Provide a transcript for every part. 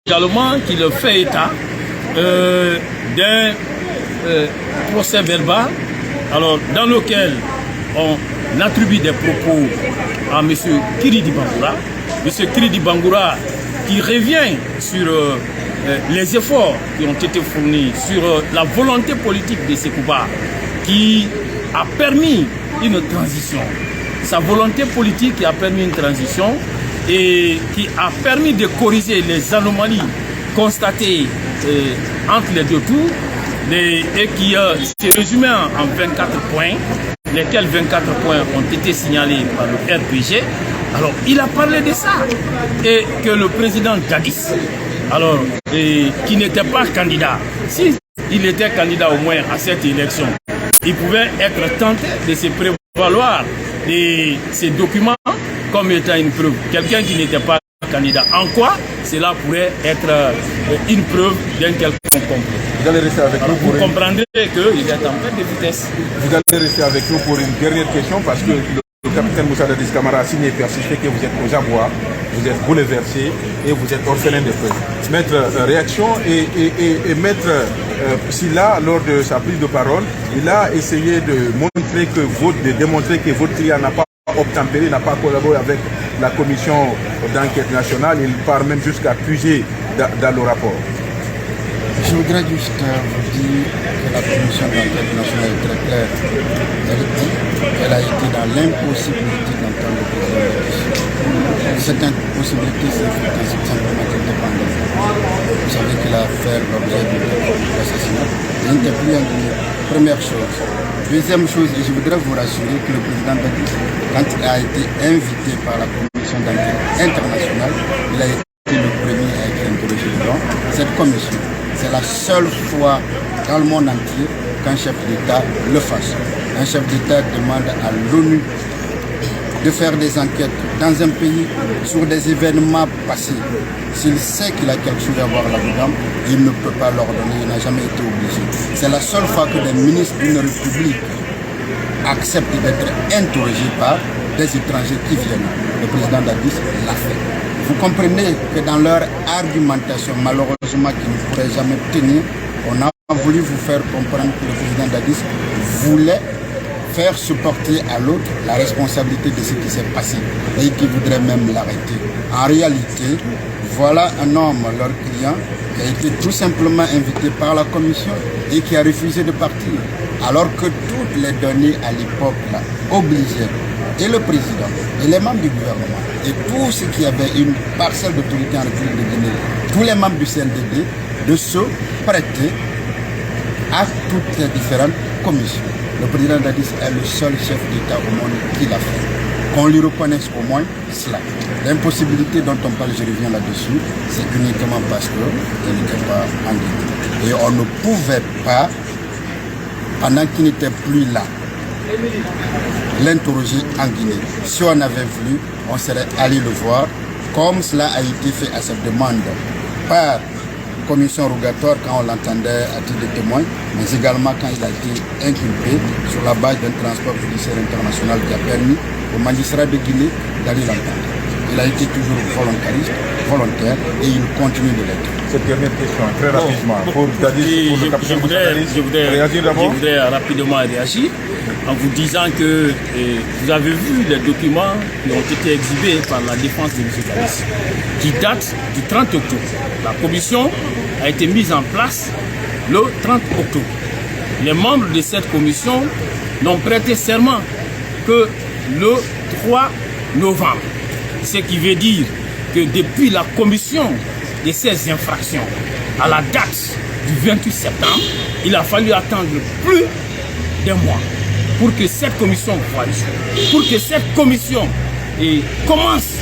également qu'il fait état d'un procès verbal dans lequel on attribue des propos à M. Kiridi Bangoura. M. Kiridi Bangoura qui revient sur les efforts qui ont été fournis, sur la volonté politique de Sekouba qui a permis une transition. Sa volonté politique qui a permis une transition et qui a permis de corriger les anomalies constatées entre les deux tours et qui s'est résumé en 24 points, lesquels 24 points ont été signalés par le RPG. Alors, il a parlé de ça et que le président Dadis, qui n'était pas candidat, s'il était candidat au moins à cette élection, il pouvait être tenté de se prévaloir de ces documents comme étant une preuve. Quelqu'un qui n'était pas candidat, en quoi cela pourrait être une preuve d'un quelconque complot. Vous allez rester avec nous pour comprendrez qu'il est en perte de vitesse. Vous allez rester avec nous pour une dernière question parce que le capitaine Moussa Dadis Camara a signé et persisté que vous êtes aux abois, vous êtes bouleversé et vous êtes orphelin de feu. Maître, réaction et Maître Silla, lors de sa prise de parole, il a essayé de démontrer que votre client n'a pas obtempéré, n'a pas collaboré avec la commission d'enquête nationale. Il part même jusqu'à puiser dans le rapport. Je voudrais juste vous dire que la commission d'enquête nationale est très claire. Elle dit qu'elle a été dans l'impossibilité d'entendre le président de la République. Cette impossibilité, c'est simplement indépendante. Vous savez qu'il a fait l'objet d'un assassinat. Il n'était plus indigné. Première chose. Deuxième chose, et je voudrais vous rassurer que le président Dadis, quand il a été invité par la commission d'enquête internationale, il a été le premier à être interrogé devant cette commission. C'est la seule fois dans le monde entier qu'un chef d'État le fasse. Un chef d'État demande à l'ONU de faire des enquêtes dans un pays sur des événements passés. S'il sait qu'il a quelque chose à voir là-dedans, il ne peut pas l'ordonner, il n'a jamais été obligé. C'est la seule fois que des ministres d'une république acceptent d'être interrogés par des étrangers qui viennent. Le président Dadis l'a fait. Vous comprenez que dans leur argumentation, malheureusement, qui ne pourrait jamais tenir, on a voulu vous faire comprendre que le président Dadis voulait faire supporter à l'autre la responsabilité de ce qui s'est passé et qui voudrait même l'arrêter. En réalité, voilà un homme, leur client, qui a été tout simplement invité par la commission et qui a refusé de partir. Alors que toutes les données à l'époque obligeaient et le président et les membres du gouvernement et tous ceux qui avaient une parcelle d'autorité en République de Guinée, tous les membres du CNDD, de se prêter à toutes les différentes commissions. Le président Dadis est le seul chef d'État au monde qui l'a fait. Qu'on lui reconnaisse au moins cela. L'impossibilité dont on parle, je reviens là-dessus, c'est uniquement parce qu'il n'était pas en Guinée. Et on ne pouvait pas, pendant qu'il n'était plus là, l'interroger en Guinée. Si on avait voulu, on serait allé le voir, comme cela a été fait à cette demande par commission rogatoire quand on l'entendait à titre de témoin, mais également quand il a été inculpé sur la base d'un transport judiciaire international qui a permis aux magistrats de Guinée d'aller l'entendre. Il a été toujours volontariste, volontaire et il continue de l'être. Cette dernière question, très rapidement, pour Dadis, pour le capitaine je voudrais rapidement réagir en vous disant que vous avez vu les documents qui ont été exhibés par la défense de M. Dadis, qui datent du 30 octobre. La commission a été mise en place le 30 octobre. Les membres de cette commission n'ont prêté serment que le 3 novembre. Ce qui veut dire que depuis la commission de ces infractions à la date du 28 septembre, il a fallu attendre plus d'un mois pour que cette commission voie le jour, pour que cette commission commence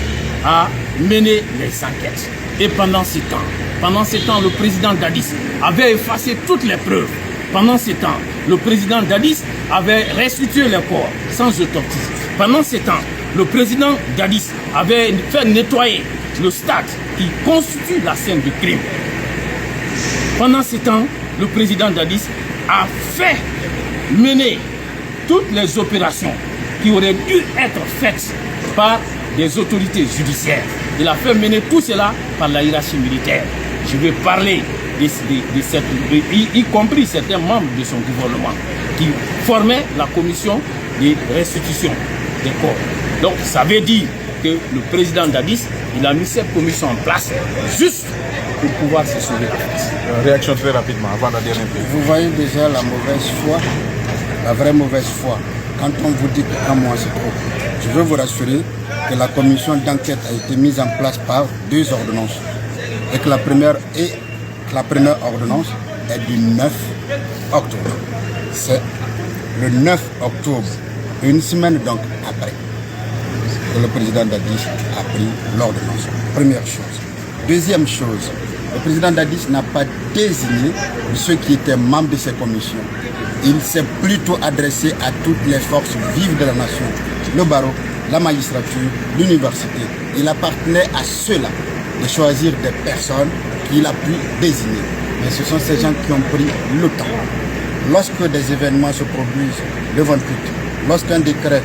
à mener les enquêtes. Et pendant ce temps, le président Dadis avait effacé toutes les preuves. Pendant ce temps, le président Dadis avait restitué les corps sans autopsie. Pendant ce temps, le président Dadis avait fait nettoyer le stade qui constitue la scène du crime. Pendant ce temps, le président Dadis a fait mener toutes les opérations qui auraient dû être faites par des autorités judiciaires. Il a fait mener tout cela par la hiérarchie militaire. je vais parler y compris certains membres de son gouvernement qui formaient la commission de restitution des corps. Donc ça veut dire que le président Dadis, il a mis cette commission en place juste pour pouvoir se sauver la face. Réaction très rapidement avant la dernière période. Vous voyez déjà la mauvaise foi, la vraie mauvaise foi. Quand on vous dit qu'un mois c'est trop, je veux vous rassurer que la commission d'enquête a été mise en place par 2 ordonnances. Et que la première ordonnance est du 9 octobre. C'est le 9 octobre, une semaine donc après, que le président Dadis a pris l'ordonnance. Première chose. Deuxième chose, le président Dadis n'a pas désigné ceux qui étaient membres de ces commissions. Il s'est plutôt adressé à toutes les forces vives de la nation, le barreau, la magistrature, l'université. Il appartenait à ceux-là de choisir des personnes qu'il a pu désigner. Mais ce sont ces gens qui ont pris le temps. Lorsque des événements se produisent le 28, lorsqu'un décret,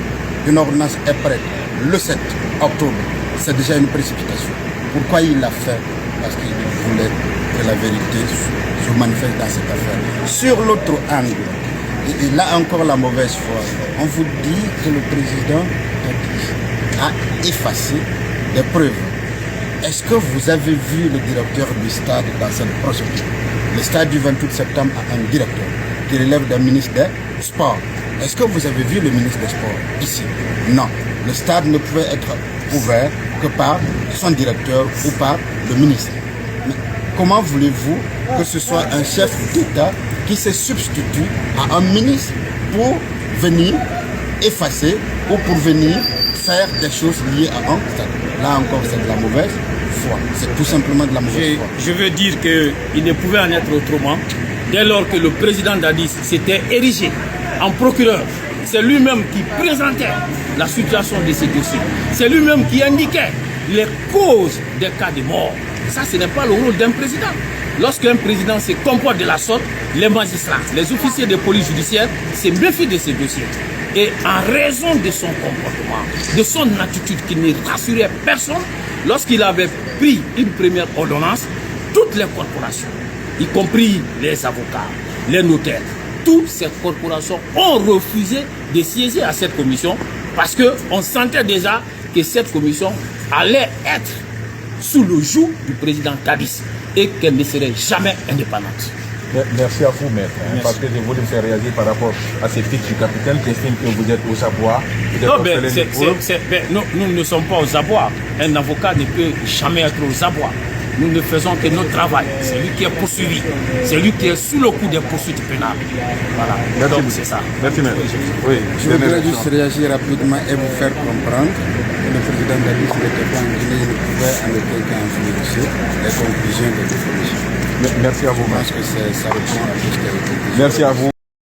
une ordonnance est prête le 7 octobre, c'est déjà une précipitation. Pourquoi il l'a fait? Parce qu'il voulait que la vérité se manifeste dans cette affaire. Sur l'autre angle, et là encore la mauvaise foi, on vous dit que le président a effacé des preuves. Est-ce que vous avez vu le directeur du stade dans cette procédure? Le stade du 28 septembre a un directeur qui relève d'un ministre des Sports. Est-ce que vous avez vu le ministre des Sports ici? Non. Le stade ne pouvait être ouvert que par son directeur ou par le ministre. Mais comment voulez-vous que ce soit un chef d'État qui se substitue à un ministre pour venir effacer ou pour venir faire des choses liées à un stade? Là encore, c'est de la mauvaise foi. C'est tout simplement de la mauvaise foi. Je veux dire qu'il ne pouvait en être autrement dès lors que le président Dadis s'était érigé en procureur. C'est lui-même qui présentait la situation de ces dossiers. C'est lui-même qui indiquait les causes des cas de mort. Ça, ce n'est pas le rôle d'un président. Lorsqu'un président se comporte de la sorte, les magistrats, les officiers de police judiciaire se méfient de ces dossiers. Et en raison de son comportement, de son attitude qui ne rassurait personne, lorsqu'il avait pris une première ordonnance, toutes les corporations, y compris les avocats, les notaires, toutes ces corporations ont refusé de siéger à cette commission parce qu'on sentait déjà que cette commission allait être sous le joug du président Dadis et qu'elle ne serait jamais indépendante. Merci à vous, maître, parce que je voulais me faire réagir par rapport à ces pics du capitaine qui estime que vous êtes aux abois. Nous ne sommes pas aux abois. Un avocat ne peut jamais être aux abois. Nous ne faisons que notre travail. C'est lui qui est poursuivi. C'est lui qui est sous le coup des poursuites pénales. Voilà. Merci. Donc c'est ça. Merci, maître. Oui, je voudrais juste réagir rapidement et vous faire comprendre que le président Dadis n'était pas en Guinée, il ne pouvait en aucun cas influencer les conclusions de la commission. Merci à vous. Je pense que ça répond à tout ce qui a été dit. Merci à vous.